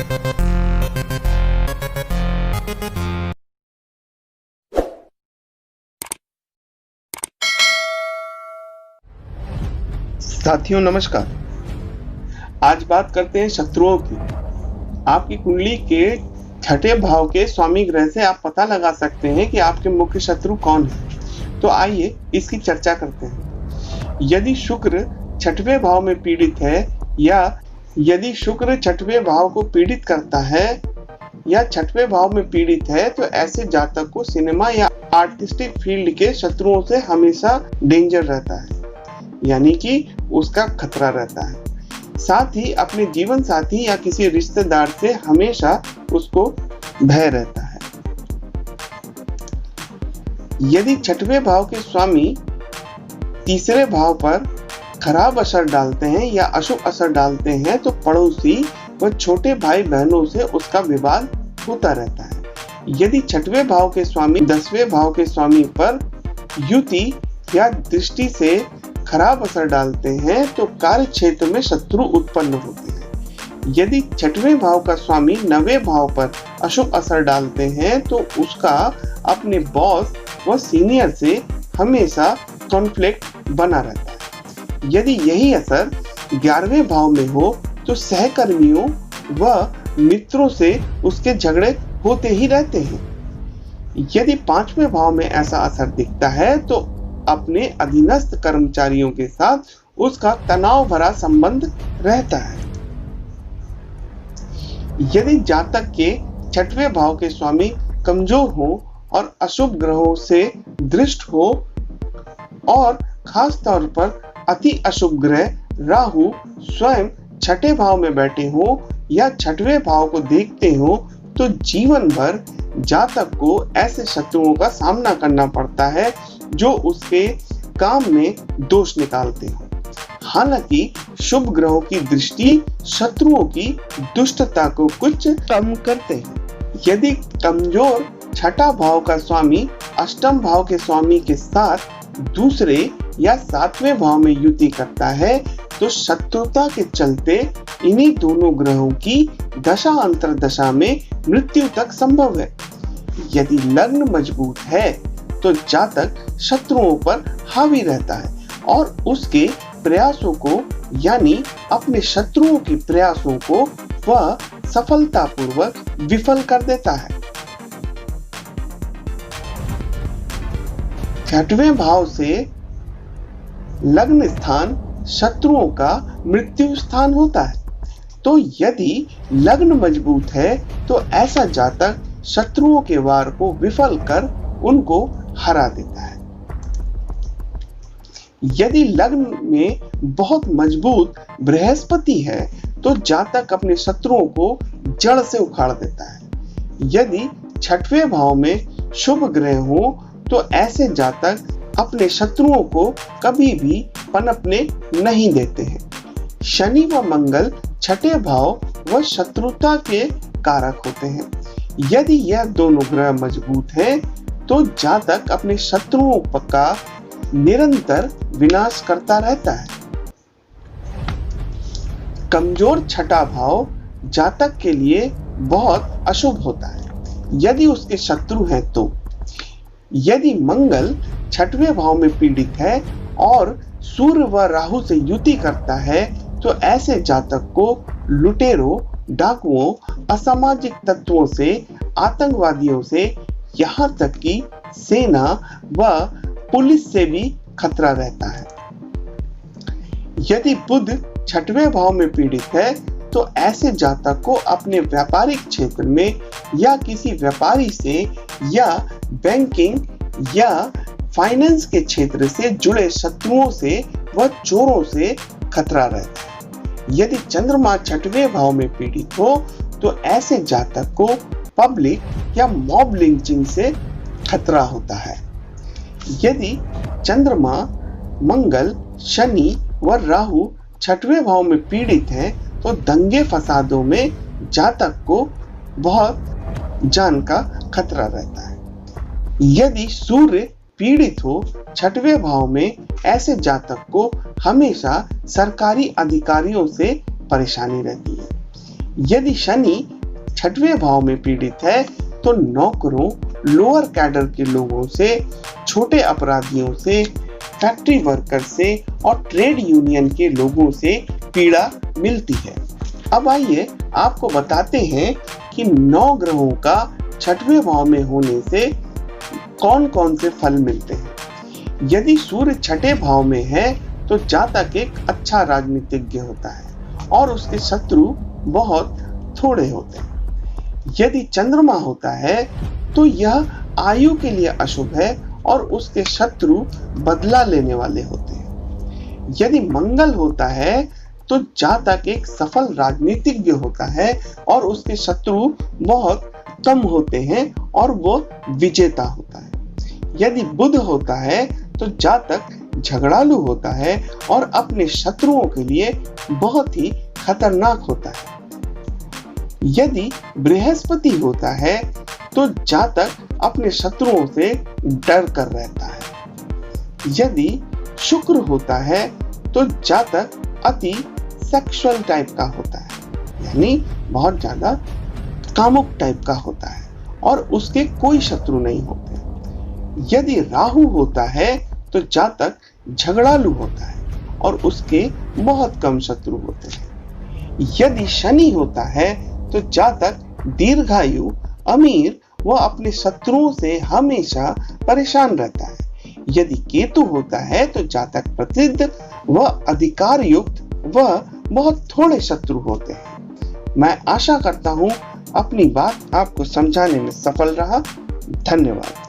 साथियों नमस्कार। आज बात करते हैं शत्रुओं की। आपकी कुंडली के छठे भाव के स्वामी ग्रह से आप पता लगा सकते हैं कि आपके मुख्य शत्रु कौन है। तो आइए इसकी चर्चा करते हैं। यदि शुक्र छठवें भाव में पीड़ित है या यदि शुक्र छठवें भाव को पीड़ित करता है या छठवें भाव में पीड़ित है, तो ऐसे जातक को सिनेमा या आर्टिस्टिक फील्ड के शत्रुओं से हमेशा डेंजर रहता है, यानी कि उसका खतरा रहता है। साथ ही अपने जीवन साथी या किसी रिश्तेदार से हमेशा उसको भय रहता है। यदि छठवें भाव के स्वामी तीसरे भाव पर खराब असर डालते हैं या अशुभ असर डालते हैं, तो पड़ोसी व छोटे भाई बहनों से उसका विवाद होता रहता है। यदि छठवें भाव के स्वामी 10वें भाव के स्वामी पर युति या दृष्टि से खराब असर डालते हैं, तो कार्य क्षेत्र में शत्रु उत्पन्न होते हैं। यदि छठवें भाव का स्वामी 9वें भाव पर अशुभ असर डालते हैं, तो उसका अपने बॉस व सीनियर से हमेशा कॉन्फ्लिक्ट बना रहता है। यदि यही असर 11वें भाव में हो, तो सहकर्मियों व मित्रों से उसके झगड़े होते ही रहते हैं। यदि 5वें भाव में ऐसा असर दिखता है, तो अपने अधीनस्थ कर्मचारियों के साथ उसका तनाव भरा संबंध रहता है। यदि जातक के छठवें भाव के स्वामी कमजोर हो और अशुभ ग्रहों से दृष्ट हो और खास तौर पर अति अशुभ ग्रह राहु स्वयं छठे भाव में बैठे हो या छठवें भाव को देखते हो, तो जीवन भर जातक को ऐसे शत्रुओं का सामना करना पड़ता है जो उसके काम में दोष निकालते हो। हालांकि शुभ ग्रहों की दृष्टि शत्रुओं की दुष्टता को कुछ कम करते हैं। यदि कमजोर छठा भाव का स्वामी अष्टम भाव के स्वामी के साथ दूसरे या 7वें भाव में युति करता है, तो शत्रुता के चलते इन्हीं दोनों ग्रहों की दशा अंतरदशा में मृत्यु तक संभव है। यदि लग्न मजबूत है, तो जातक शत्रुओं पर हावी रहता है और उसके प्रयासों को यानी अपने शत्रुओं के प्रयासों को वह सफलतापूर्वक विफल कर देता है। छठवें भाव से लग्न स्थान शत्रुओं का मृत्यु स्थान होता है। तो यदि लग्न मजबूत है, तो ऐसा जातक शत्रुओं के वार को विफल कर उनको हरा देता है। यदि लग्न में बहुत मजबूत बृहस्पति है, तो जातक अपने शत्रुओं को जड़ से उखाड़ देता है। यदि छठवें भाव में शुभ ग्रह हो, तो ऐसे जातक अपने शत्रुओं को कभी भी पनपने नहीं देते हैं। शनि व मंगल छठे भाव व शत्रुता के कारक होते हैं। यदि यह दोनों ग्रह मजबूत हैं, तो जातक अपने शत्रुओं का निरंतर विनाश करता रहता है। कमजोर छठा भाव जातक के लिए बहुत अशुभ होता है यदि उसके शत्रु हैं तो। यदि मंगल छठवें भाव में पीड़ित है और सूर्य व राहु से युति करता है, तो ऐसे जातक को लुटेरों, डाकुओं, असामाजिक तत्वों से, आतंकवादियों से, यहाँ तक कि सेना व पुलिस से भी खतरा रहता है। यदि बुध छठवें भाव में पीड़ित है, तो ऐसे जातक को अपने व्यापारिक क्षेत्र में या किसी व्यापारी से या बैंकिंग या फाइनेंस के क्षेत्र से जुड़े शत्रुओं से व चोरों से खतरा रहता है। यदि चंद्रमा छठवें भाव में पीड़ित हो, तो ऐसे जातक को पब्लिक या मॉब लिंचिंग से खतरा होता है। यदि चंद्रमा, मंगल, शनि व राहु छठवें भाव में पीड़ित हैं, तो दंगे फसादों में जातक को बहुत जान का खतरा रहता है। यदि सूर्य पीड़ित हो छठवें भाव में, ऐसे जातक को हमेशा सरकारी अधिकारियों से परेशानी रहती है। यदि शनि 6वें भाव में पीड़ित है तो नौकरों, लोअर कैडर के लोगों से, छोटे अपराधियों से, फैक्ट्री वर्कर से और ट्रेड यूनियन के लोगों से पीड़ा मिलती है। अब आइए आपको बताते हैं कि 9 ग्रहों का 6वें भाव में होने से कौन कौन से फल मिलते हैं। यदि सूर्य 6ठे भाव में है तो जातक एक अच्छा राजनीतिज्ञ होता है और उसके शत्रु बहुत थोड़े होते हैं। यदि चंद्रमा होता है तो यह आयु के लिए अशुभ है और उसके शत्रु बदला लेने वाले होते हैं। यदि मंगल होता है तो जातक एक सफल राजनीतिज्ञ होता है और उसके शत्रु बहुत कम होते हैं और वो विजेता होता है। यदि बुध होता है तो जातक झगड़ालू होता है और अपने शत्रुओं के लिए बहुत ही खतरनाक होता है। यदि बृहस्पति होता है तो जातक अपने शत्रुओं से डर कर रहता है। यदि शुक्र होता है तो जातक अति सेक्सुअल टाइप का होता है, यानी बहुत ज्यादा कामुक टाइप का होता है और उसके कोई शत्रु नहीं होते। यदि राहु होता है तो जातक झगड़ालू होता है और उसके बहुत कम शत्रु होते हैं। यदि शनि होता है तो जातक दीर्घायु, अमीर व अपने शत्रुओं से हमेशा परेशान रहता है। यदि केतु होता है तो जातक प्रसिद्ध व अधिकार युक्त व बहुत थोड़े शत्रु होते हैं। मैं आशा करता हूं अपनी बात आपको समझाने में सफल रहा। धन्यवाद।